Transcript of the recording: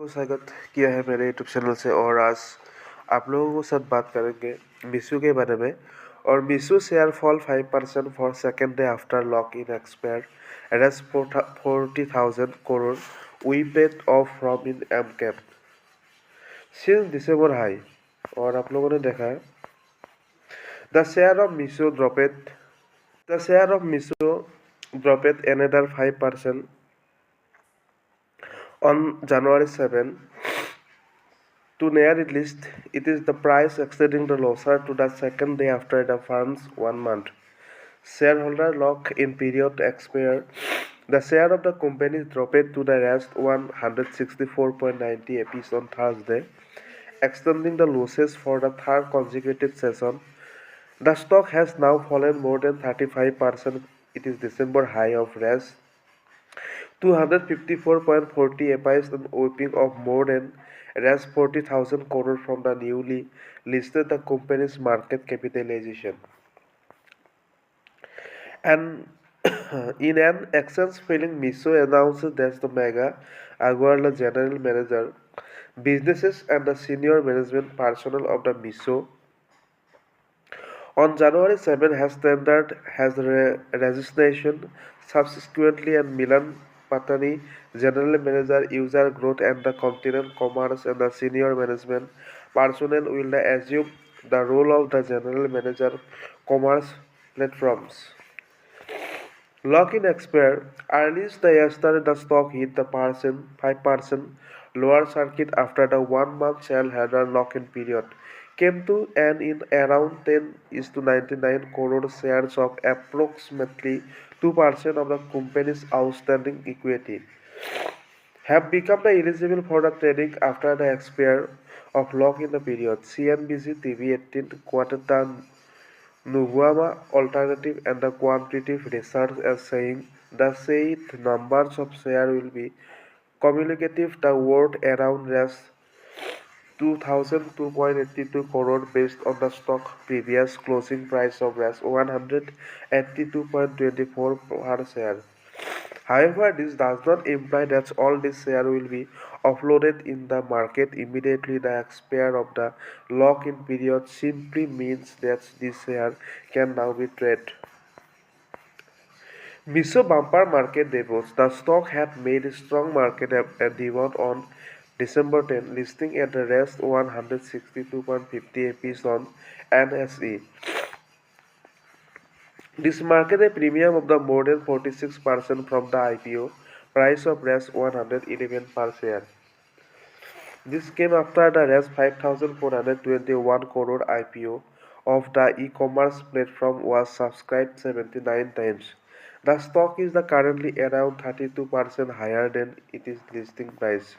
स्वागत किया है मेरे यूट्यूब चैनल से। और आज आप लोगों के साथ बात करेंगे मीशो के बारे में। और Meesho share fall 5% for second day after lock in expire as 40,000 crore we paid off from in M cap since December high. और आप लोगों ने देखा है the share of Meesho dropped another 5% on January 7 to near its list. It is the price exceeding the losser to the second day after the firm's 1 month shareholder lock-in period expired. The share of the company dropped to the rest 164.90 apiece on Thursday, extending the losses for the third consecutive session. The stock has now fallen more than 35%. It is December high of rest 254.40 apiece and opening of more than 40,000 crore from the newly listed the company's market capitalization. And in an exchange filing, Meesho announced that the Mega Aguirre, general manager, businesses and the senior management personnel of the Meesho on January 7 has tendered his resignation. Subsequently, and Milan Patani, general manager, user growth and the continent commerce and the senior management personnel will assume the role of the general manager commerce platforms. Lock-in expired. Earliest yesterday the stock hit the 5% lower circuit after the 1 month shareholder lock-in period came to an in around 10:99 crore shares of approximately 2% of the company's outstanding equity have become eligible for the trading after the expiry of lock-in period. CNBC TV 18 quoted the Nuguama alternative and the quantitative research as saying the said numbers of share will be cumulative the worth around rest 2002.82 crore based on the stock previous closing price of rest 182.24 per share. However, this does not imply that all these shares will be offloaded in the market immediately. The expiry of the lock-in period simply means that this share can now be traded. Meesho bumper market debuts. The stock had made a strong market debut on December 10, listing at the rest 162.50 apiece on NSE. This marked a premium of the more than 46% from the IPO price of Res 111 per share. This came after the Res 5,421 crore IPO of the e-commerce platform was subscribed 79 times. The stock is currently around 32% higher than its listing price.